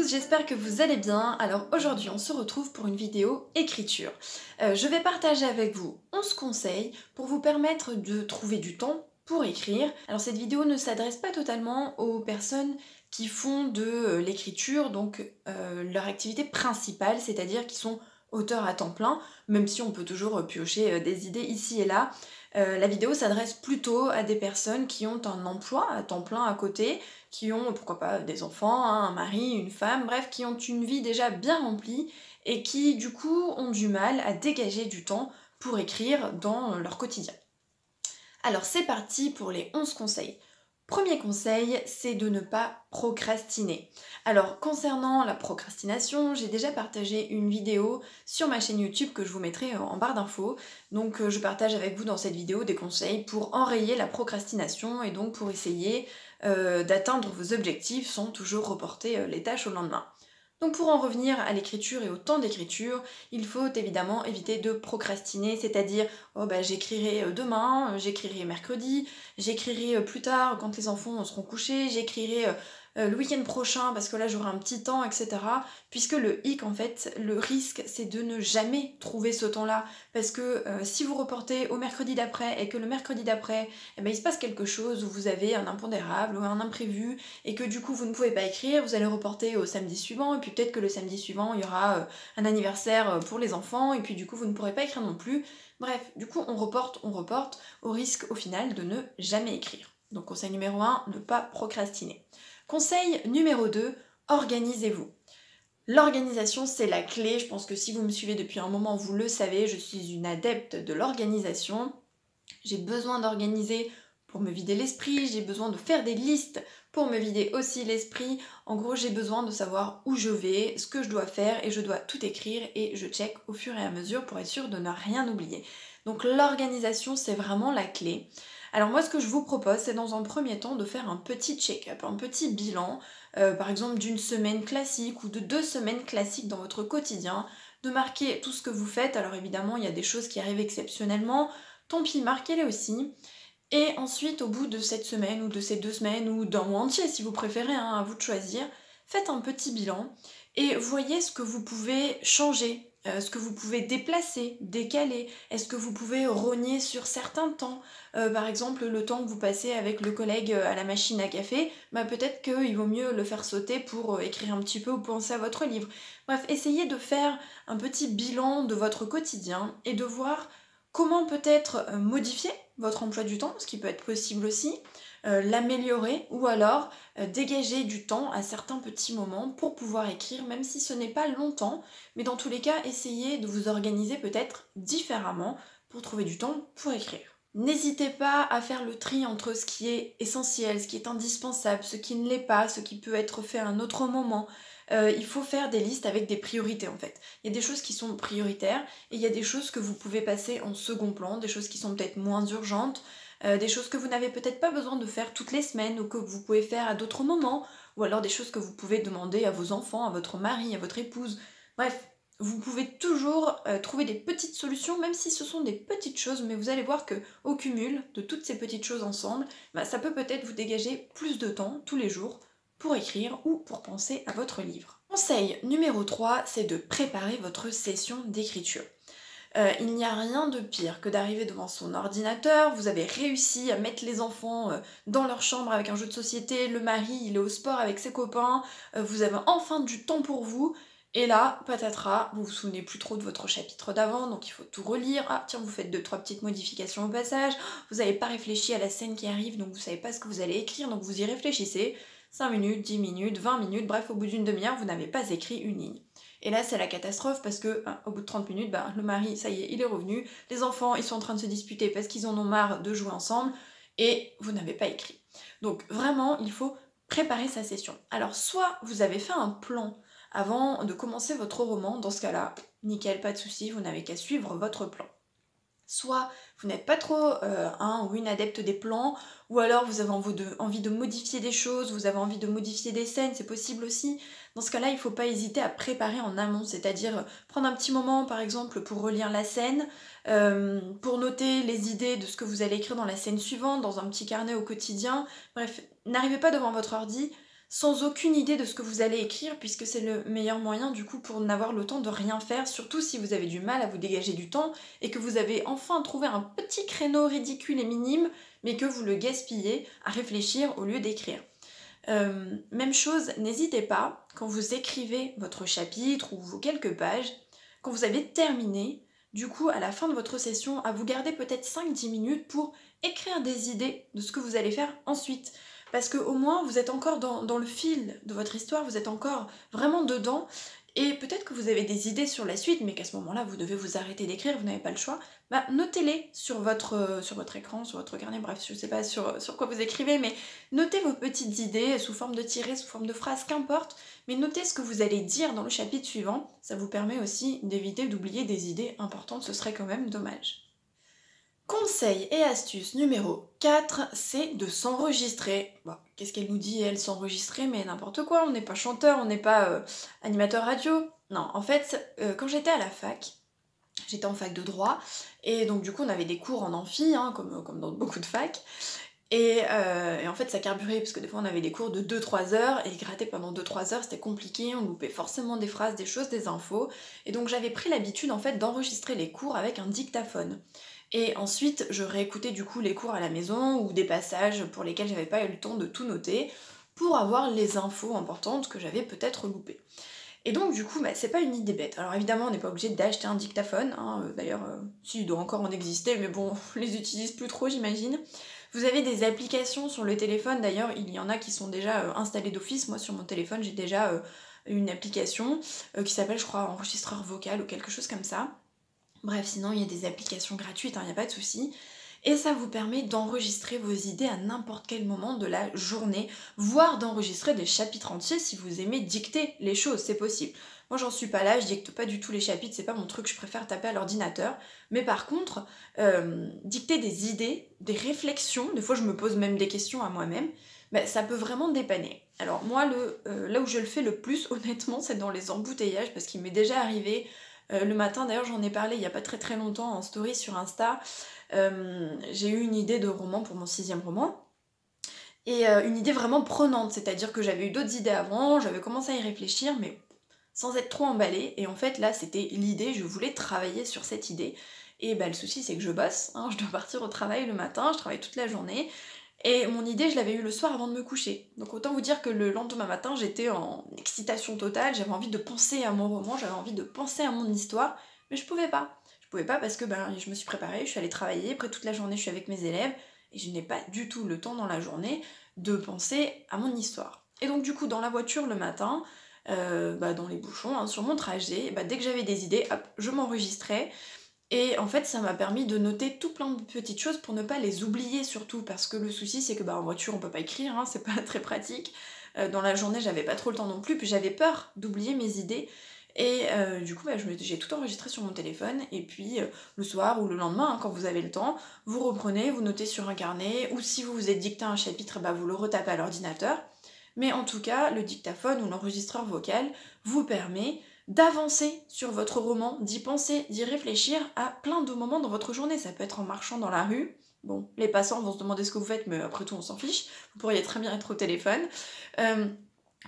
j'espère que vous allez bien. Alors aujourd'hui on se retrouve pour une vidéo écriture. Je vais partager avec vous 11 conseils pour vous permettre de trouver du temps pour écrire. Alors cette vidéo ne s'adresse pas totalement aux personnes qui font de l'écriture, donc leur activité principale, c'est-à-dire qui sont auteurs à temps plein, même si on peut toujours piocher des idées ici et là. La vidéo s'adresse plutôt à des personnes qui ont un emploi à temps plein à côté, qui ont pourquoi pas des enfants, hein, un mari, une femme, bref, qui ont une vie déjà bien remplie et qui du coup ont du mal à dégager du temps pour écrire dans leur quotidien. Alors c'est parti pour les 11 conseils. Premier conseil, c'est de ne pas procrastiner. Alors concernant la procrastination, j'ai déjà partagé une vidéo sur ma chaîne YouTube que je vous mettrai en barre d'infos. Donc je partage avec vous dans cette vidéo des conseils pour enrayer la procrastination et donc pour essayer d'atteindre vos objectifs sans toujours reporter les tâches au lendemain. Donc pour en revenir à l'écriture et au temps d'écriture, il faut évidemment éviter de procrastiner, c'est-à-dire oh bah j'écrirai demain, j'écrirai mercredi, j'écrirai plus tard quand les enfants seront couchés, j'écrirai le week-end prochain parce que là j'aurai un petit temps, etc. Puisque le hic en fait, le risque c'est de ne jamais trouver ce temps-là, parce que si vous reportez au mercredi d'après et que le mercredi d'après, eh ben, il se passe quelque chose où vous avez un impondérable ou un imprévu et que du coup vous ne pouvez pas écrire, vous allez reporter au samedi suivant et puis peut-être que le samedi suivant il y aura un anniversaire pour les enfants et puis du coup vous ne pourrez pas écrire non plus. Bref, du coup on reporte, au risque au final de ne jamais écrire. Donc conseil numéro 1, ne pas procrastiner. Conseil numéro 2, organisez-vous. L'organisation, c'est la clé. Je pense que si vous me suivez depuis un moment, vous le savez, je suis une adepte de l'organisation. J'ai besoin d'organiser pour me vider l'esprit, j'ai besoin de faire des listes pour me vider aussi l'esprit. En gros, j'ai besoin de savoir où je vais, ce que je dois faire, et je dois tout écrire et je check au fur et à mesure pour être sûre de ne rien oublier. Donc l'organisation, c'est vraiment la clé. Alors moi, ce que je vous propose, c'est dans un premier temps de faire un petit check-up, un petit bilan, par exemple d'une semaine classique ou de 2 semaines classiques dans votre quotidien, de marquer tout ce que vous faites. Alors évidemment, il y a des choses qui arrivent exceptionnellement, tant pis, marquez-les aussi. Et ensuite, au bout de cette semaine ou de ces 2 semaines ou d'un mois entier, si vous préférez, hein, à vous de choisir, faites un petit bilan et voyez ce que vous pouvez changer, ce que vous pouvez déplacer, décaler. Est-ce que vous pouvez rogner sur certains temps, par exemple le temps que vous passez avec le collègue à la machine à café, bah peut-être qu'il vaut mieux le faire sauter pour écrire un petit peu ou penser à votre livre. Bref, essayez de faire un petit bilan de votre quotidien et de voir comment peut-être modifier votre emploi du temps, ce qui peut être possible aussi, l'améliorer ou alors dégager du temps à certains petits moments pour pouvoir écrire, même si ce n'est pas longtemps, mais dans tous les cas, essayez de vous organiser peut-être différemment pour trouver du temps pour écrire. N'hésitez pas à faire le tri entre ce qui est essentiel, ce qui est indispensable, ce qui ne l'est pas, ce qui peut être fait à un autre moment. Il faut faire des listes avec des priorités en fait. Il y a des choses qui sont prioritaires et il y a des choses que vous pouvez passer en second plan, des choses qui sont peut-être moins urgentes, des choses que vous n'avez peut-être pas besoin de faire toutes les semaines ou que vous pouvez faire à d'autres moments, ou alors des choses que vous pouvez demander à vos enfants, à votre mari, à votre épouse. Bref, vous pouvez toujours trouver des petites solutions, même si ce sont des petites choses, mais vous allez voir que au cumul de toutes ces petites choses ensemble, bah, ça peut peut-être vous dégager plus de temps tous les jours pour écrire ou pour penser à votre livre. Conseil numéro 3, c'est de préparer votre session d'écriture. Il n'y a rien de pire que d'arriver devant son ordinateur, vous avez réussi à mettre les enfants dans leur chambre avec un jeu de société, le mari il est au sport avec ses copains, vous avez enfin du temps pour vous, et là, patatras, vous vous souvenez plus trop de votre chapitre d'avant, donc il faut tout relire. Ah tiens, vous faites 2-3 petites modifications au passage, vous n'avez pas réfléchi à la scène qui arrive, donc vous savez pas ce que vous allez écrire, donc vous y réfléchissez. 5 minutes, 10 minutes, 20 minutes, bref, au bout d'une demi-heure, vous n'avez pas écrit une ligne. Et là, c'est la catastrophe parce que, au bout de 30 minutes, le mari, ça y est, il est revenu, les enfants, ils sont en train de se disputer parce qu'ils en ont marre de jouer ensemble, et vous n'avez pas écrit. Donc vraiment, il faut préparer sa session. Alors, soit vous avez fait un plan avant de commencer votre roman, dans ce cas-là, nickel, pas de souci, vous n'avez qu'à suivre votre plan. Soit vous n'êtes pas trop un ou une adepte des plans, ou alors vous avez envie de modifier des choses, vous avez envie de modifier des scènes, c'est possible aussi. Dans ce cas-là, il ne faut pas hésiter à préparer en amont, c'est-à-dire prendre un petit moment par exemple pour relire la scène, pour noter les idées de ce que vous allez écrire dans la scène suivante, dans un petit carnet au quotidien. Bref, n'arrivez pas devant votre ordi sans aucune idée de ce que vous allez écrire, puisque c'est le meilleur moyen du coup pour n'avoir le temps de rien faire, surtout si vous avez du mal à vous dégager du temps et que vous avez enfin trouvé un petit créneau ridicule et minime, mais que vous le gaspillez à réfléchir au lieu d'écrire. Même chose, n'hésitez pas, quand vous écrivez votre chapitre ou vos quelques pages, quand vous avez terminé, du coup, à la fin de votre session, à vous garder peut-être 5-10 minutes pour écrire des idées de ce que vous allez faire ensuite. Parce qu'au moins, vous êtes encore dans le fil de votre histoire, vous êtes encore vraiment dedans, et peut-être que vous avez des idées sur la suite, mais qu'à ce moment-là, vous devez vous arrêter d'écrire, vous n'avez pas le choix. Bah, notez-les sur votre écran, sur votre carnet, bref, je sais pas sur quoi vous écrivez, mais notez vos petites idées sous forme de tirets, sous forme de phrases, qu'importe, mais notez ce que vous allez dire dans le chapitre suivant, ça vous permet aussi d'éviter d'oublier des idées importantes, ce serait quand même dommage. Conseil et astuce numéro 4, c'est de s'enregistrer. Bon, qu'est-ce qu'elle nous dit, elle, s'enregistrer? Mais n'importe quoi, on n'est pas chanteur, on n'est pas animateur radio. Non, en fait, quand j'étais à la fac, j'étais en fac de droit, et donc du coup on avait des cours en amphi, hein, comme dans beaucoup de facs, et en fait ça carburait, parce que des fois on avait des cours de 2-3 heures, et gratter pendant 2-3 heures c'était compliqué, on loupait forcément des phrases, des choses, des infos, et donc j'avais pris l'habitude en fait d'enregistrer les cours avec un dictaphone. Et ensuite, je réécoutais du coup les cours à la maison ou des passages pour lesquels j'avais pas eu le temps de tout noter pour avoir les infos importantes que j'avais peut-être loupées. Et donc du coup, bah, c'est pas une idée bête. Alors évidemment, on n'est pas obligé d'acheter un dictaphone, hein, d'ailleurs, si, il doit encore en exister, mais bon, on les utilise plus trop, j'imagine. Vous avez des applications sur le téléphone, d'ailleurs, il y en a qui sont déjà installées d'office. Moi, sur mon téléphone, j'ai déjà une application qui s'appelle, je crois, enregistreur vocal ou quelque chose comme ça. Bref, sinon il y a des applications gratuites, il n'y a pas de souci. Et ça vous permet d'enregistrer vos idées à n'importe quel moment de la journée, voire d'enregistrer des chapitres entiers si vous aimez dicter les choses, c'est possible. Moi j'en suis pas là, je dicte pas du tout les chapitres, c'est pas mon truc, je préfère taper à l'ordinateur. Mais par contre, dicter des idées, des réflexions, des fois je me pose même des questions à moi-même, bah, ça peut vraiment dépanner. Alors moi, là où je le fais le plus, honnêtement, c'est dans les embouteillages, parce qu'il m'est déjà arrivé le matin, d'ailleurs j'en ai parlé il y a pas très longtemps en story sur Insta, j'ai eu une idée de roman pour mon 6e roman, et une idée vraiment prenante, c'est-à-dire que j'avais eu d'autres idées avant, j'avais commencé à y réfléchir, mais sans être trop emballée, et en fait là c'était l'idée, je voulais travailler sur cette idée, et bah le souci c'est que je bosse, hein, je dois partir au travail le matin, je travaille toute la journée, et mon idée, je l'avais eue le soir avant de me coucher. Donc autant vous dire que le lendemain matin, j'étais en excitation totale, j'avais envie de penser à mon roman, j'avais envie de penser à mon histoire, mais je pouvais pas. Je pouvais pas parce que je me suis préparée, je suis allée travailler, après toute la journée je suis avec mes élèves, et je n'ai pas du tout le temps dans la journée de penser à mon histoire. Et donc du coup, dans la voiture le matin, dans les bouchons, hein, sur mon trajet, dès que j'avais des idées, hop, je m'enregistrais. Et en fait, ça m'a permis de noter tout plein de petites choses pour ne pas les oublier surtout, parce que le souci c'est que en voiture on peut pas écrire, hein, c'est pas très pratique. Dans la journée j'avais pas trop le temps non plus, puis j'avais peur d'oublier mes idées. Et du coup j'ai tout enregistré sur mon téléphone, et puis le soir ou le lendemain, hein, quand vous avez le temps, vous reprenez, vous notez sur un carnet, ou si vous vous êtes dicté un chapitre, vous le retapez à l'ordinateur. Mais en tout cas, le dictaphone ou l'enregistreur vocal vous permet d'avancer sur votre roman, d'y penser, d'y réfléchir à plein de moments dans votre journée. Ça peut être en marchant dans la rue. Bon, les passants vont se demander ce que vous faites, mais après tout, on s'en fiche. Vous pourriez très bien être au téléphone.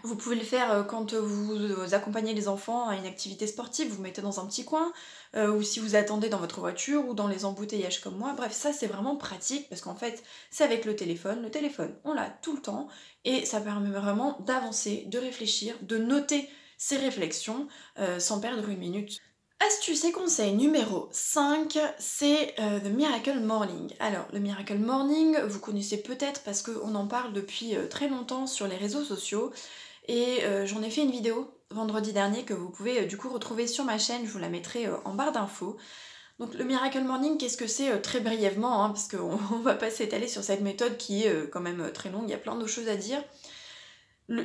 Vous pouvez le faire quand vous accompagnez les enfants à une activité sportive, vous vous mettez dans un petit coin, ou si vous attendez dans votre voiture, ou dans les embouteillages comme moi. Bref, ça c'est vraiment pratique, parce qu'en fait, c'est avec le téléphone. Le téléphone, on l'a tout le temps, et ça permet vraiment d'avancer, de réfléchir, de noter ses réflexions sans perdre une minute. Astuce et conseil numéro 5, c'est The Miracle Morning. Alors, le Miracle Morning, vous connaissez peut-être parce qu'on en parle depuis très longtemps sur les réseaux sociaux, et j'en ai fait une vidéo vendredi dernier que vous pouvez du coup retrouver sur ma chaîne, je vous la mettrai en barre d'infos. Donc le Miracle Morning, qu'est-ce que c'est très brièvement, hein, parce qu'on va pas s'étaler sur cette méthode qui est quand même très longue, il y a plein de choses à dire.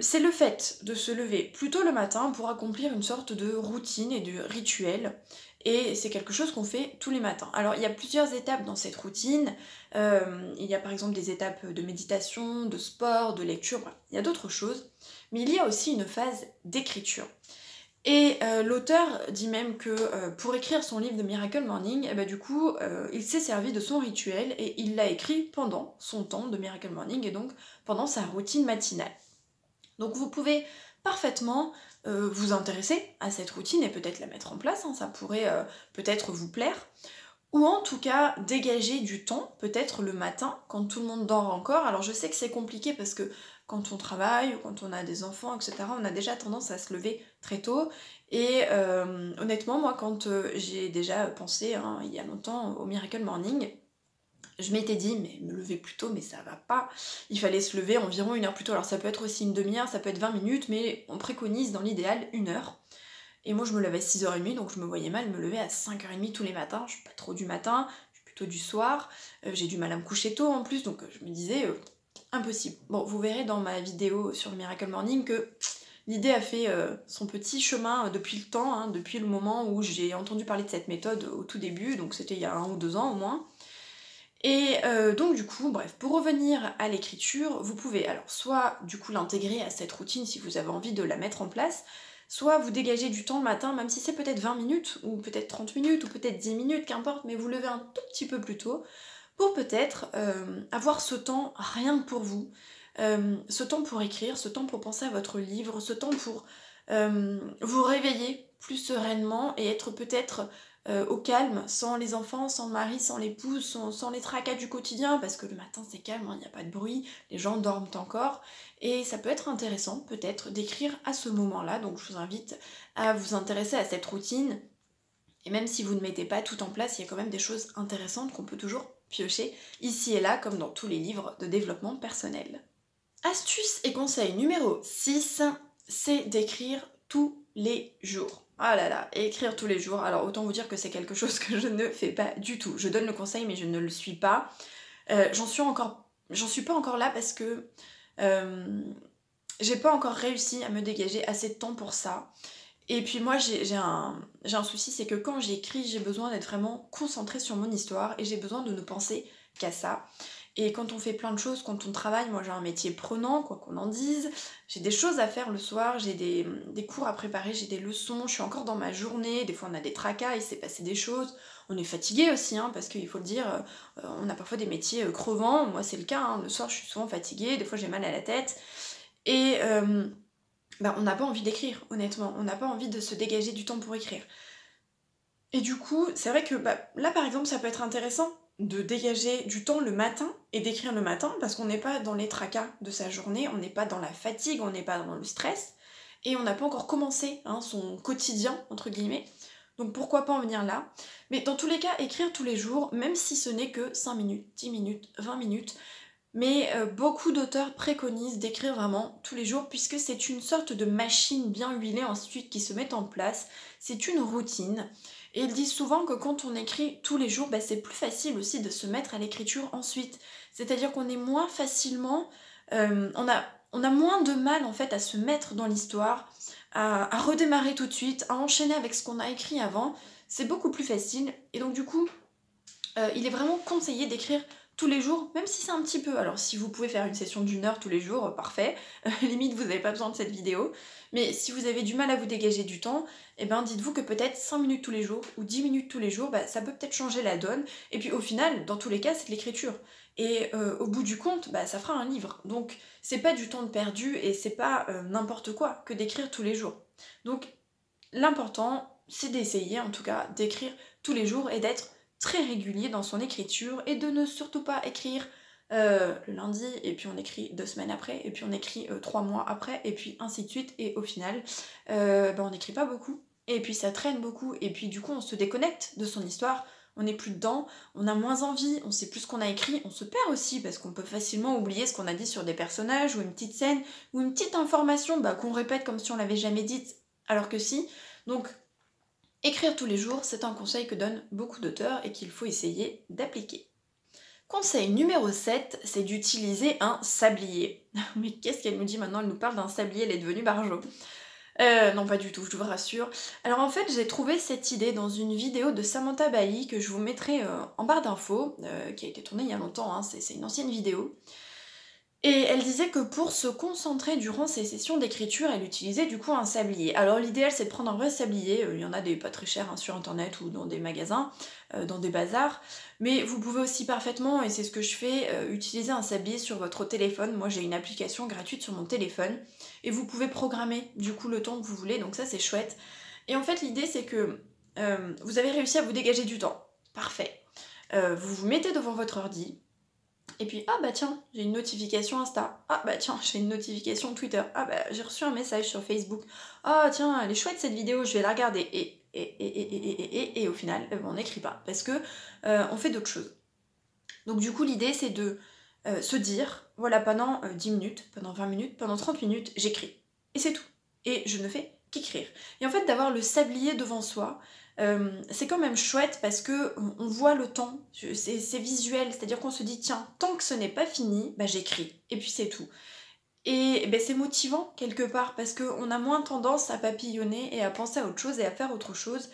C'est le fait de se lever plus tôt le matin pour accomplir une sorte de routine et de rituel, et c'est quelque chose qu'on fait tous les matins. Alors il y a plusieurs étapes dans cette routine, il y a par exemple des étapes de méditation, de sport, de lecture, bref, il y a d'autres choses, mais il y a aussi une phase d'écriture. Et l'auteur dit même que pour écrire son livre de Miracle Morning, du coup, il s'est servi de son rituel et il l'a écrit pendant son temps de Miracle Morning, et donc pendant sa routine matinale. Donc vous pouvez parfaitement vous intéresser à cette routine et peut-être la mettre en place, hein, ça pourrait peut-être vous plaire. Ou en tout cas dégager du temps, peut-être le matin, quand tout le monde dort encore. Alors je sais que c'est compliqué parce que quand on travaille ou quand on a des enfants, etc., on a déjà tendance à se lever très tôt. Et honnêtement, moi, quand j'ai déjà pensé, hein, il y a longtemps, au Miracle Morning, je m'étais dit, mais me lever plus tôt, mais ça va pas. Il fallait se lever environ 1 heure plus tôt. Alors ça peut être aussi une demi-heure, ça peut être 20 minutes, mais on préconise dans l'idéal 1 heure. Et moi je me levais à 6h30, donc je me voyais mal me lever à 5h30 tous les matins. Je suis pas trop du matin, je suis plutôt du soir. J'ai du mal à me coucher tôt en plus, donc je me disais, impossible. Bon, vous verrez dans ma vidéo sur le Miracle Morning que l'idée a fait son petit chemin depuis le temps, hein, depuis le moment où j'ai entendu parler de cette méthode au tout début, donc c'était il y a 1 ou 2 ans au moins. Et donc du coup, bref, pour revenir à l'écriture, vous pouvez alors soit du coup l'intégrer à cette routine si vous avez envie de la mettre en place, soit vous dégagez du temps le matin, même si c'est peut-être 20 minutes, ou peut-être 30 minutes, ou peut-être 10 minutes, qu'importe, mais vous levez un tout petit peu plus tôt, pour peut-être avoir ce temps rien que pour vous, ce temps pour écrire, ce temps pour penser à votre livre, ce temps pour vous réveiller plus sereinement et être peut-être au calme, sans les enfants, sans le mari, sans l'épouse, sans les tracas du quotidien, parce que le matin c'est calme, il n'y a pas de bruit, les gens dorment encore, et ça peut être intéressant peut-être d'écrire à ce moment-là, donc je vous invite à vous intéresser à cette routine, et même si vous ne mettez pas tout en place, il y a quand même des choses intéressantes qu'on peut toujours piocher ici et là, comme dans tous les livres de développement personnel. Astuce et conseil numéro 6, c'est d'écrire tous les jours. Ah là là, écrire tous les jours. Alors autant vous dire que c'est quelque chose que je ne fais pas du tout. Je donne le conseil mais je ne le suis pas. J'en suis pas encore là parce que j'ai pas encore réussi à me dégager assez de temps pour ça. Et puis moi j'ai un souci, c'est que quand j'écris, j'ai besoin d'être vraiment concentrée sur mon histoire et j'ai besoin de ne penser qu'à ça. Et quand on fait plein de choses, quand on travaille, moi j'ai un métier prenant, quoi qu'on en dise, j'ai des choses à faire le soir, j'ai des cours à préparer, j'ai des leçons, je suis encore dans ma journée, des fois on a des tracas, il s'est passé des choses, on est fatigué aussi, hein, parce qu'il faut le dire, on a parfois des métiers crevants, moi c'est le cas, hein, le soir je suis souvent fatiguée, des fois j'ai mal à la tête, et on n'a pas envie d'écrire, honnêtement, on n'a pas envie de se dégager du temps pour écrire. Et du coup, c'est vrai que là par exemple ça peut être intéressant de dégager du temps le matin et d'écrire le matin parce qu'on n'est pas dans les tracas de sa journée, on n'est pas dans la fatigue, on n'est pas dans le stress et on n'a pas encore commencé son quotidien entre guillemets. Donc pourquoi pas en venir là. Mais dans tous les cas, écrire tous les jours, même si ce n'est que 5 minutes, 10 minutes, 20 minutes, mais beaucoup d'auteurs préconisent d'écrire vraiment tous les jours puisque c'est une sorte de machine bien huilée ensuite qui se met en place, c'est une routine. Et ils disent souvent que quand on écrit tous les jours, c'est plus facile aussi de se mettre à l'écriture ensuite. C'est-à-dire qu'on est moins facilement, on a moins de mal en fait à se mettre dans l'histoire, à redémarrer tout de suite, à enchaîner avec ce qu'on a écrit avant. C'est beaucoup plus facile. Et donc du coup, il est vraiment conseillé d'écrire tous les jours, même si c'est un petit peu. Alors si vous pouvez faire une session d'1 heure tous les jours, parfait. Limite, vous n'avez pas besoin de cette vidéo. Mais si vous avez du mal à vous dégager du temps, dites-vous que peut-être 5 minutes tous les jours ou 10 minutes tous les jours, ça peut peut-être changer la donne. Et puis au final, dans tous les cas, c'est de l'écriture. Et au bout du compte, ça fera un livre. Donc c'est pas du temps de perdu et c'est pas n'importe quoi que d'écrire tous les jours. Donc l'important, c'est d'essayer en tout cas d'écrire tous les jours et d'être très régulier dans son écriture et de ne surtout pas écrire le lundi et puis on écrit 2 semaines après et puis on écrit 3 mois après et puis ainsi de suite et au final on n'écrit pas beaucoup et puis ça traîne beaucoup et puis du coup on se déconnecte de son histoire, on n'est plus dedans, on a moins envie, on sait plus ce qu'on a écrit, on se perd aussi parce qu'on peut facilement oublier ce qu'on a dit sur des personnages ou une petite scène ou une petite information qu'on répète comme si on l'avait jamais dite alors que si. Donc écrire tous les jours, c'est un conseil que donnent beaucoup d'auteurs et qu'il faut essayer d'appliquer. Conseil numéro 7, c'est d'utiliser un sablier. Mais qu'est-ce qu'elle nous dit maintenant? Elle nous parle d'un sablier, elle est devenue barjo. Non, pas du tout, je vous rassure. Alors en fait, j'ai trouvé cette idée dans une vidéo de Samantha Bailly que je vous mettrai en barre d'infos, qui a été tournée il y a longtemps, c'est une ancienne vidéo. Et elle disait que pour se concentrer durant ces sessions d'écriture, elle utilisait du coup un sablier. Alors l'idéal c'est de prendre un vrai sablier, il y en a des pas très chers hein, sur internet ou dans des magasins, dans des bazars, mais vous pouvez aussi parfaitement, et c'est ce que je fais, utiliser un sablier sur votre téléphone. Moi j'ai une application gratuite sur mon téléphone, et vous pouvez programmer du coup le temps que vous voulez, donc ça c'est chouette. Et en fait l'idée c'est que vous avez réussi à vous dégager du temps, parfait. Vous vous mettez devant votre ordi, et puis, ah bah tiens, j'ai une notification Insta. Ah bah tiens, j'ai une notification Twitter. Ah bah j'ai reçu un message sur Facebook. Ah tiens, elle est chouette cette vidéo, je vais la regarder. Et au final, on n'écrit pas parce que on fait d'autres choses. Donc du coup, l'idée c'est de se dire, voilà, pendant 10 minutes, pendant 20 minutes, pendant 30 minutes, j'écris. Et c'est tout. Et je ne fais qu'écrire. Et en fait, d'avoir le sablier devant soi, c'est quand même chouette parce que on voit le temps, c'est visuel, c'est-à-dire qu'on se dit tiens, tant que ce n'est pas fini, bah j'écris, et puis c'est tout. Et ben, c'est motivant quelque part parce qu'on a moins tendance à papillonner et à penser à autre chose et à faire autre chose.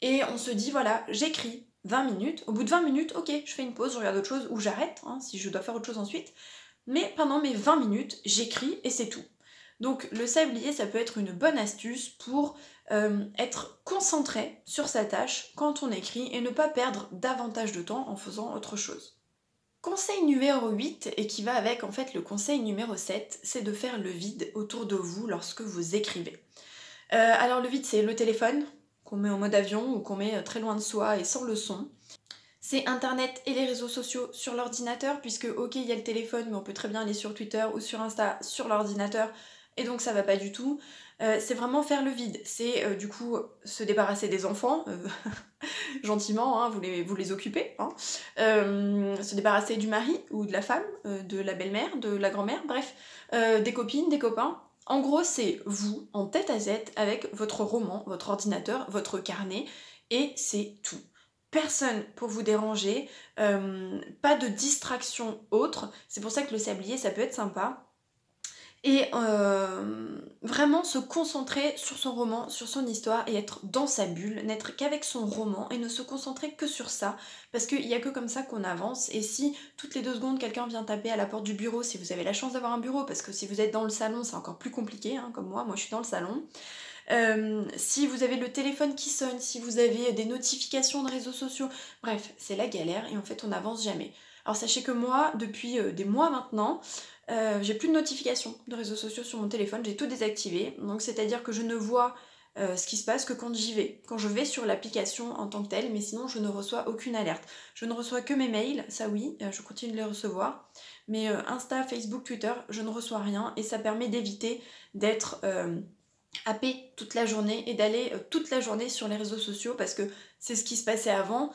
Et on se dit voilà, j'écris 20 minutes, au bout de 20 minutes, ok, je fais une pause, je regarde autre chose, ou j'arrête, hein, si je dois faire autre chose ensuite. Mais pendant mes 20 minutes, j'écris et c'est tout. Donc le sablier, ça peut être une bonne astuce pour être concentré sur sa tâche quand on écrit et ne pas perdre davantage de temps en faisant autre chose. Conseil numéro 8, et qui va avec en fait le conseil numéro 7, c'est de faire le vide autour de vous lorsque vous écrivez. Alors le vide, c'est le téléphone qu'on met en mode avion ou qu'on met très loin de soi et sans le son. C'est internet et les réseaux sociaux sur l'ordinateur, puisque ok il y a le téléphone mais on peut très bien aller sur Twitter ou sur Insta sur l'ordinateur et donc ça va pas du tout. C'est vraiment faire le vide, c'est du coup se débarrasser des enfants, gentiment, hein, vous les occupez, hein. Se débarrasser du mari ou de la femme, de la belle-mère, de la grand-mère, bref, des copines, des copains. En gros c'est vous en tête à tête avec votre roman, votre ordinateur, votre carnet et c'est tout. Personne pour vous déranger, pas de distraction autre. C'est pour ça que le sablier, ça peut être sympa. Et vraiment se concentrer sur son roman, sur son histoire et être dans sa bulle, n'être qu'avec son roman et ne se concentrer que sur ça, parce qu'il n'y a que comme ça qu'on avance. Et si toutes les 2 secondes quelqu'un vient taper à la porte du bureau, si vous avez la chance d'avoir un bureau, parce que si vous êtes dans le salon c'est encore plus compliqué, hein, comme moi je suis dans le salon. Si vous avez le téléphone qui sonne, si vous avez des notifications de réseaux sociaux, bref, c'est la galère et en fait on n'avance jamais. Alors sachez que moi, depuis des mois maintenant, j'ai plus de notifications de réseaux sociaux sur mon téléphone, j'ai tout désactivé, donc c'est-à-dire que je ne vois ce qui se passe que quand j'y vais, quand je vais sur l'application en tant que telle, mais sinon je ne reçois aucune alerte. Je ne reçois que mes mails, ça oui, je continue de les recevoir, mais Insta, Facebook, Twitter, je ne reçois rien et ça permet d'éviter d'être happé toute la journée et d'aller toute la journée sur les réseaux sociaux parce que c'est ce qui se passait avant.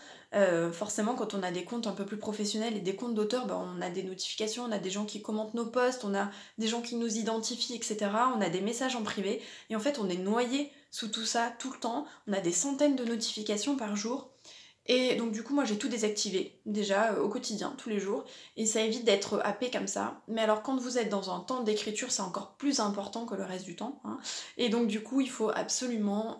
Forcément quand on a des comptes un peu plus professionnels et des comptes d'auteurs, bah, on a des notifications, on a des gens qui commentent nos posts, on a des gens qui nous identifient, etc. On a des messages en privé et en fait on est noyé sous tout ça tout le temps, on a des centaines de notifications par jour. Et donc du coup moi j'ai tout désactivé déjà au quotidien, tous les jours, et ça évite d'être happé comme ça. Mais alors quand vous êtes dans un temps d'écriture c'est encore plus important que le reste du temps, hein. Et donc du coup il faut absolument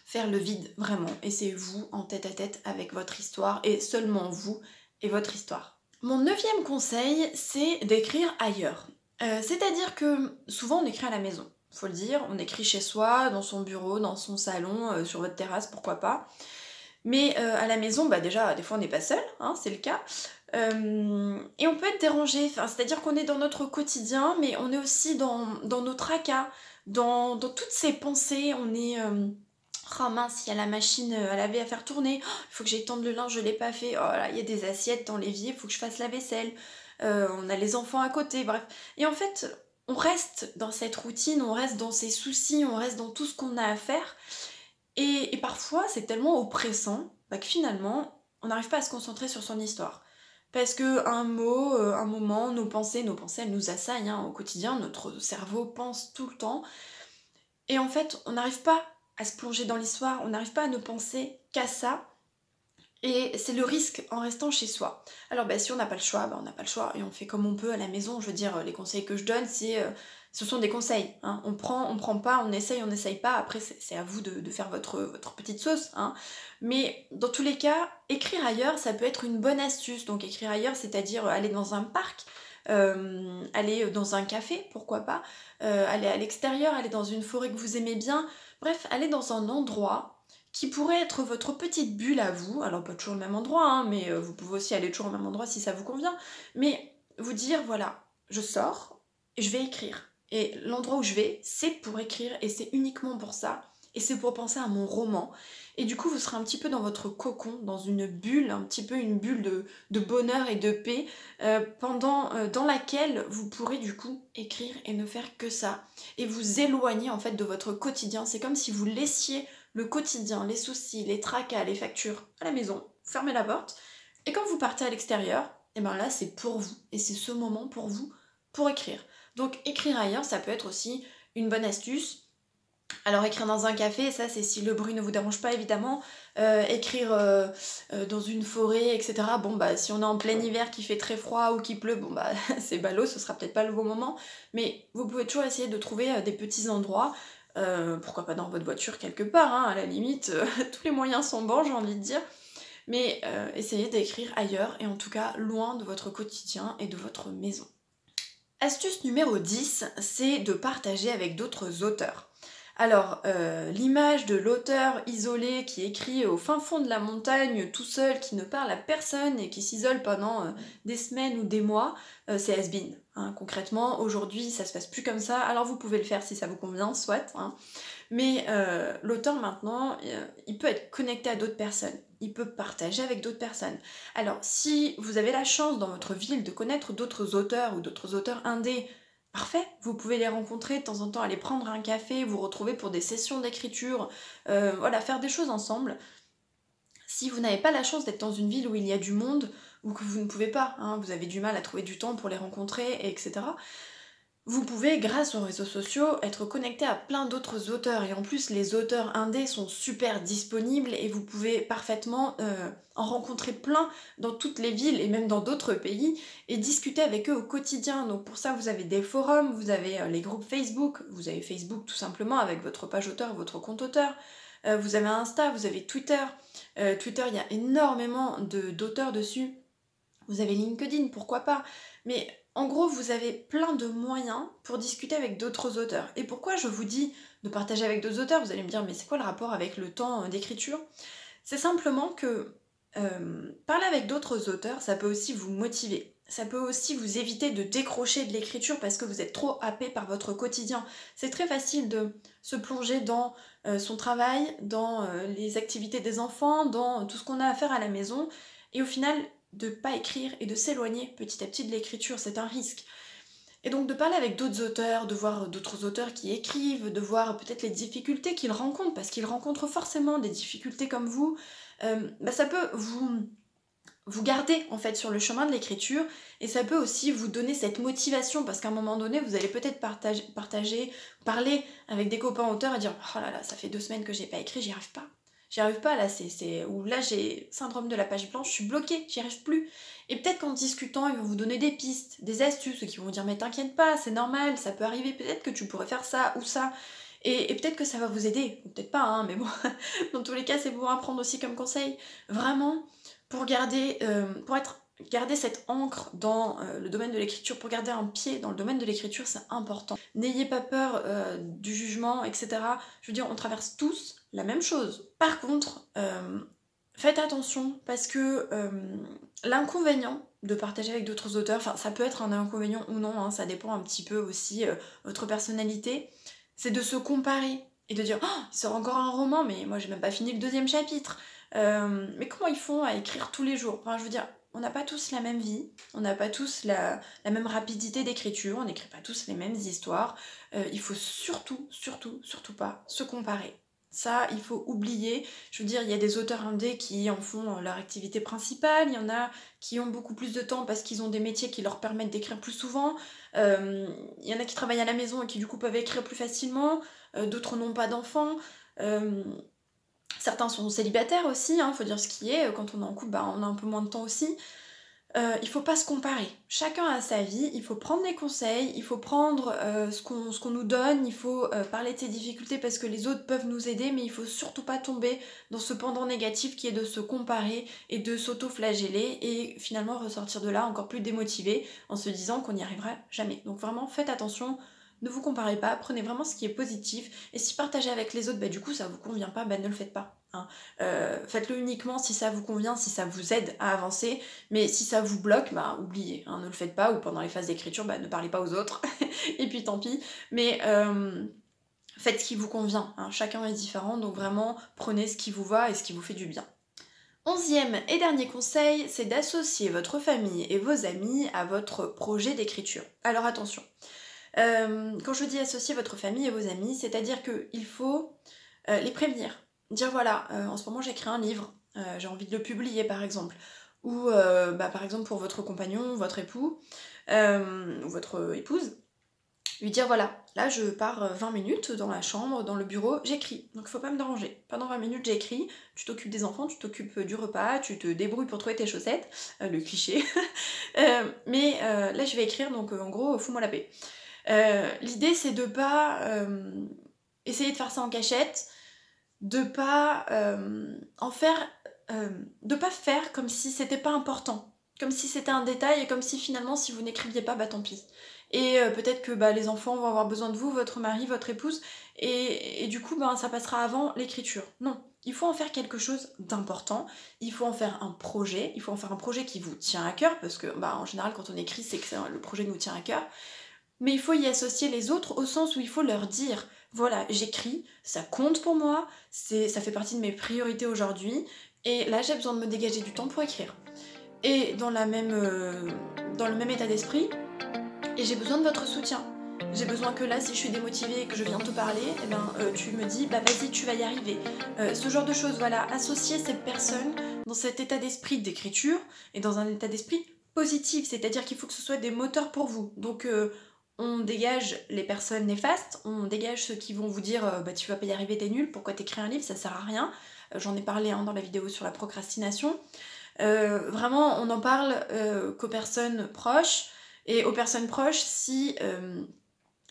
faire le vide vraiment, et c'est vous en tête à tête avec votre histoire, et seulement vous et votre histoire. Mon 9e conseil c'est d'écrire ailleurs. C'est-à-dire que souvent on écrit à la maison, faut le dire, on écrit chez soi, dans son bureau, dans son salon, sur votre terrasse, pourquoi pas. Mais à la maison, bah déjà, des fois on n'est pas seul, hein, c'est le cas. Et on peut être dérangé, c'est-à-dire qu'on est dans notre quotidien, mais on est aussi dans nos tracas, dans toutes ces pensées, on est... oh mince, il y a la machine à laver à faire tourner, il faut que j'étende le linge, je l'ai pas fait, oh là, il y a des assiettes dans l'évier, il faut que je fasse la vaisselle, on a les enfants à côté, bref. Et en fait, on reste dans cette routine, on reste dans ces soucis, on reste dans tout ce qu'on a à faire. Et parfois, c'est tellement oppressant bah, que finalement, on n'arrive pas à se concentrer sur son histoire. Parce que un mot, un moment, nos pensées, elles nous assaillent hein, au quotidien, notre cerveau pense tout le temps. Et en fait, on n'arrive pas à se plonger dans l'histoire, on n'arrive pas à ne penser qu'à ça. Et c'est le risque en restant chez soi. Alors bah, si on n'a pas le choix, bah, on n'a pas le choix et on fait comme on peut à la maison. Je veux dire, les conseils que je donne, ce sont des conseils. Hein. On prend pas, on n'essaye pas. Après, c'est à vous de faire votre petite sauce. Hein. Mais dans tous les cas, écrire ailleurs, ça peut être une bonne astuce. Donc écrire ailleurs, c'est-à-dire aller dans un parc, aller dans un café, pourquoi pas, aller à l'extérieur, aller dans une forêt que vous aimez bien, bref, aller dans un endroit qui pourrait être votre petite bulle à vous, alors pas toujours le même endroit, hein, mais vous pouvez aussi aller toujours au même endroit si ça vous convient, mais vous dire, voilà, je sors et je vais écrire. Et l'endroit où je vais, c'est pour écrire et c'est uniquement pour ça. Et c'est pour penser à mon roman. Et du coup, vous serez un petit peu dans votre cocon, dans une bulle, un petit peu une bulle de bonheur et de paix, dans laquelle vous pourrez du coup écrire et ne faire que ça. Et vous éloigner en fait de votre quotidien. C'est comme si vous laissiez le quotidien, les soucis, les tracas, les factures à la maison, fermez la porte. Et quand vous partez à l'extérieur, et bien là, c'est pour vous. Et c'est ce moment pour vous, pour écrire. Donc écrire ailleurs, ça peut être aussi une bonne astuce. Alors écrire dans un café, ça c'est si le bruit ne vous dérange pas évidemment. Écrire dans une forêt, etc. Bon bah si on est en plein hiver qui fait très froid ou qui pleut, bon bah c'est ballot, ce sera peut-être pas le bon moment. Mais vous pouvez toujours essayer de trouver des petits endroits. Pourquoi pas dans votre voiture quelque part, hein, à la limite, tous les moyens sont bons, j'ai envie de dire. Mais essayez d'écrire ailleurs et en tout cas loin de votre quotidien et de votre maison. Astuce numéro 10, c'est de partager avec d'autres auteurs. Alors, l'image de l'auteur isolé qui écrit au fin fond de la montagne tout seul, qui ne parle à personne et qui s'isole pendant des semaines ou des mois, c'est has-been. Hein. Concrètement, aujourd'hui, ça se passe plus comme ça. Alors vous pouvez le faire si ça vous convient, soit. Hein. Mais l'auteur maintenant, il peut être connecté à d'autres personnes. Il peut partager avec d'autres personnes. Alors, si vous avez la chance dans votre ville de connaître d'autres auteurs ou d'autres auteurs indés, parfait, vous pouvez les rencontrer de temps en temps, aller prendre un café, vous retrouver pour des sessions d'écriture, voilà, faire des choses ensemble. Si vous n'avez pas la chance d'être dans une ville où il y a du monde, ou que vous ne pouvez pas, hein, vous avez du mal à trouver du temps pour les rencontrer, etc., vous pouvez, grâce aux réseaux sociaux, être connecté à plein d'autres auteurs. Et en plus, les auteurs indés sont super disponibles et vous pouvez parfaitement en rencontrer plein dans toutes les villes et même dans d'autres pays et discuter avec eux au quotidien. Donc pour ça, vous avez des forums, vous avez les groupes Facebook, vous avez Facebook tout simplement avec votre page auteur, votre compte auteur. Vous avez Insta, vous avez Twitter. Twitter, il y a énormément d'auteurs dessus. Vous avez LinkedIn, pourquoi pas. Mais en gros, vous avez plein de moyens pour discuter avec d'autres auteurs. Et pourquoi je vous dis de partager avec d'autres auteurs? Vous allez me dire, mais c'est quoi le rapport avec le temps d'écriture? C'est simplement que parler avec d'autres auteurs, ça peut aussi vous motiver. Ça peut aussi vous éviter de décrocher de l'écriture parce que vous êtes trop happé par votre quotidien. C'est très facile de se plonger dans son travail, dans les activités des enfants, dans tout ce qu'on a à faire à la maison. Et au final, de ne pas écrire et de s'éloigner petit à petit de l'écriture, c'est un risque. Et donc de parler avec d'autres auteurs, de voir d'autres auteurs qui écrivent, de voir peut-être les difficultés qu'ils rencontrent, parce qu'ils rencontrent forcément des difficultés comme vous, ça peut vous garder en fait sur le chemin de l'écriture et ça peut aussi vous donner cette motivation parce qu'à un moment donné vous allez peut-être parler avec des copains auteurs et dire oh là là ça fait 2 semaines que j'ai pas écrit, j'y arrive pas là, ou là j'ai syndrome de la page blanche, je suis bloquée, j'y arrive plus. Et peut-être qu'en discutant, ils vont vous donner des pistes, des astuces, qui vont vous dire mais t'inquiète pas, c'est normal, ça peut arriver, peut-être que tu pourrais faire ça ou ça. Et peut-être que ça va vous aider, ou peut-être pas, hein, mais bon, dans tous les cas, c'est pour apprendre aussi comme conseil. Vraiment, pour garder cette encre dans le domaine de l'écriture, pour garder un pied dans le domaine de l'écriture, c'est important. N'ayez pas peur du jugement, etc. Je veux dire, on traverse tous la même chose. Par contre, faites attention parce que l'inconvénient de partager avec d'autres auteurs, enfin ça peut être un inconvénient ou non, hein, ça dépend un petit peu aussi votre personnalité, c'est de se comparer et de dire oh, il sort encore un roman, mais moi j'ai même pas fini le 2e chapitre. Mais comment ils font à écrire tous les jours? Enfin, je veux dire, on n'a pas tous la même vie, on n'a pas tous la même rapidité d'écriture, on n'écrit pas tous les mêmes histoires. Il faut surtout pas se comparer. Ça, il faut oublier. Je veux dire, il y a des auteurs indés qui en font leur activité principale, il y en a qui ont beaucoup plus de temps parce qu'ils ont des métiers qui leur permettent d'écrire plus souvent, il y en a qui travaillent à la maison et qui du coup peuvent écrire plus facilement, d'autres n'ont pas d'enfants. Certains sont célibataires aussi, faut dire ce qui est, quand on est en couple, on a un peu moins de temps aussi. il faut pas se comparer. Chacun a sa vie, il faut prendre les conseils, il faut prendre ce qu'on nous donne, il faut parler de ses difficultés parce que les autres peuvent nous aider, mais il faut surtout pas tomber dans ce pendant négatif qui est de se comparer et de s'auto-flageller et finalement ressortir de là encore plus démotivé en se disant qu'on n'y arrivera jamais. Donc vraiment, faites attention. Ne vous comparez pas, prenez vraiment ce qui est positif, et si partagez avec les autres, bah du coup ça vous convient pas, bah ne le faites pas. Hein. Faites-le uniquement si ça vous convient, si ça vous aide à avancer, mais si ça vous bloque, bah oubliez, hein, ne le faites pas, ou pendant les phases d'écriture, bah ne parlez pas aux autres, et puis tant pis, mais faites ce qui vous convient, hein. Chacun est différent, donc vraiment prenez ce qui vous va et ce qui vous fait du bien. 11e et dernier conseil, c'est d'associer votre famille et vos amis à votre projet d'écriture. Alors attention, quand je dis associer votre famille et vos amis, c'est-à-dire qu'il faut les prévenir. Dire voilà, en ce moment j'écris un livre, j'ai envie de le publier par exemple. Ou par exemple pour votre compagnon, votre époux, ou votre épouse, lui dire voilà, là je pars 20 minutes dans la chambre, dans le bureau, j'écris. Donc il faut pas me déranger. Pendant 20 minutes j'écris, tu t'occupes des enfants, tu t'occupes du repas, tu te débrouilles pour trouver tes chaussettes, le cliché. Mais là je vais écrire, donc en gros, fous-moi la paix. L'idée c'est de pas essayer de faire ça en cachette, de pas de pas faire comme si c'était pas important, comme si c'était un détail et comme si finalement si vous n'écriviez pas, bah tant pis. Et peut-être que bah, les enfants vont avoir besoin de vous, votre mari, votre épouse, et du coup bah, ça passera avant l'écriture. Non, il faut en faire quelque chose d'important, il faut en faire un projet, il faut en faire un projet qui vous tient à cœur, parce que bah, en général quand on écrit c'est que le projet nous tient à cœur, mais il faut y associer les autres au sens où il faut leur dire voilà, j'écris, ça compte pour moi, ça fait partie de mes priorités aujourd'hui, et là j'ai besoin de me dégager du temps pour écrire. Et dans le même état d'esprit, et j'ai besoin de votre soutien. J'ai besoin que là, si je suis démotivée et que je viens te parler, eh ben, tu me dis, bah vas-y, tu vas y arriver. Ce genre de choses, voilà, associer ces personnes dans cet état d'esprit d'écriture et dans un état d'esprit positif, c'est-à-dire qu'il faut que ce soit des moteurs pour vous. Donc on dégage les personnes néfastes, on dégage ceux qui vont vous dire bah tu vas pas y arriver, t'es nul, pourquoi t'écris un livre, ça sert à rien. J'en ai parlé hein, dans la vidéo sur la procrastination. Vraiment, on en parle qu'aux personnes proches, et aux personnes proches si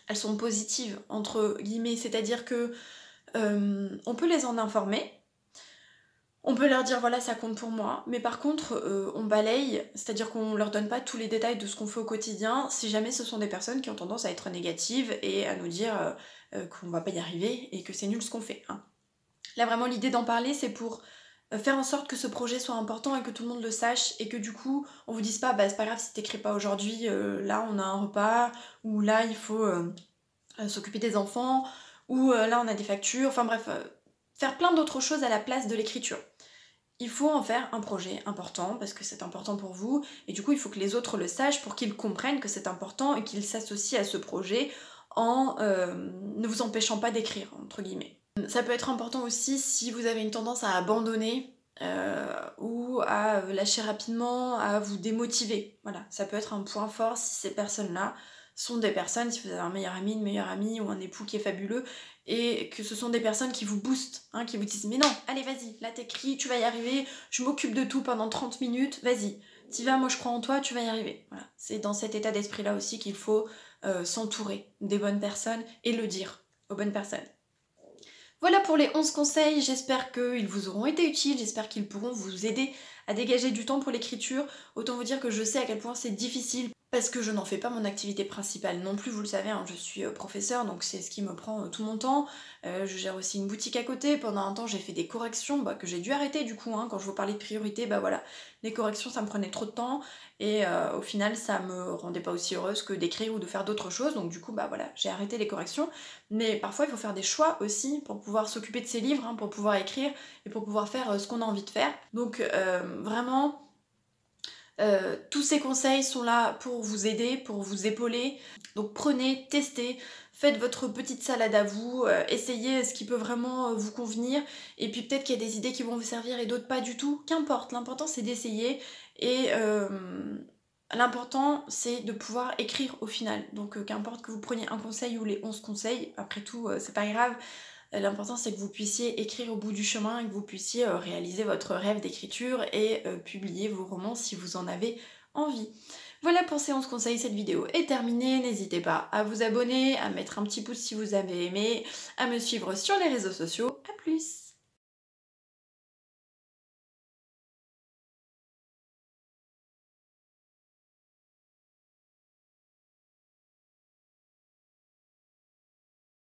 elles sont positives, entre guillemets, c'est-à-dire que on peut les en informer, on peut leur dire voilà ça compte pour moi, mais par contre on balaye, c'est-à-dire qu'on leur donne pas tous les détails de ce qu'on fait au quotidien si jamais ce sont des personnes qui ont tendance à être négatives et à nous dire qu'on va pas y arriver et que c'est nul ce qu'on fait. Hein. Là vraiment l'idée d'en parler c'est pour faire en sorte que ce projet soit important et que tout le monde le sache et que du coup on vous dise pas bah c'est pas grave si t'écris pas aujourd'hui, là on a un repas, ou là il faut s'occuper des enfants, ou là on a des factures, enfin bref, faire plein d'autres choses à la place de l'écriture. Il faut en faire un projet important parce que c'est important pour vous et du coup il faut que les autres le sachent pour qu'ils comprennent que c'est important et qu'ils s'associent à ce projet en ne vous empêchant pas d'écrire, entre guillemets. Ça peut être important aussi si vous avez une tendance à abandonner ou à lâcher rapidement, à vous démotiver. Voilà, ça peut être un point fort si ces personnes-là sont des personnes, si vous avez un meilleur ami, une meilleure amie ou un époux qui est fabuleux, et que ce sont des personnes qui vous boostent, hein, qui vous disent mais non, allez vas-y, là t'écris, tu vas y arriver, je m'occupe de tout pendant 30 minutes, vas-y, t'y vas, moi je crois en toi, tu vas y arriver. Voilà. C'est dans cet état d'esprit-là aussi qu'il faut s'entourer des bonnes personnes et le dire aux bonnes personnes. Voilà pour les 11 conseils, j'espère qu'ils vous auront été utiles, j'espère qu'ils pourront vous aider à dégager du temps pour l'écriture. Autant vous dire que je sais à quel point c'est difficile parce que je n'en fais pas mon activité principale non plus, vous le savez, hein, je suis professeure donc c'est ce qui me prend tout mon temps. Je gère aussi une boutique à côté, pendant un temps j'ai fait des corrections que j'ai dû arrêter du coup, hein, quand je vous parlais de priorité, bah voilà, les corrections ça me prenait trop de temps et au final ça me rendait pas aussi heureuse que d'écrire ou de faire d'autres choses, donc du coup bah voilà, j'ai arrêté les corrections, mais parfois il faut faire des choix aussi pour pouvoir s'occuper de ses livres, hein, pour pouvoir écrire et pour pouvoir faire ce qu'on a envie de faire, donc vraiment tous ces conseils sont là pour vous aider, pour vous épauler. Donc prenez, testez, faites votre petite salade à vous, essayez ce qui peut vraiment vous convenir. Et puis peut-être qu'il y a des idées qui vont vous servir et d'autres pas du tout. Qu'importe, l'important c'est d'essayer. Et l'important c'est de pouvoir écrire au final. Donc qu'importe que vous preniez un conseil ou les 11 conseils, après tout c'est pas grave. L'important c'est que vous puissiez écrire au bout du chemin et que vous puissiez réaliser votre rêve d'écriture et publier vos romans si vous en avez envie. Voilà pour Séance Conseil, cette vidéo est terminée. N'hésitez pas à vous abonner, à mettre un petit pouce si vous avez aimé, à me suivre sur les réseaux sociaux. A plus!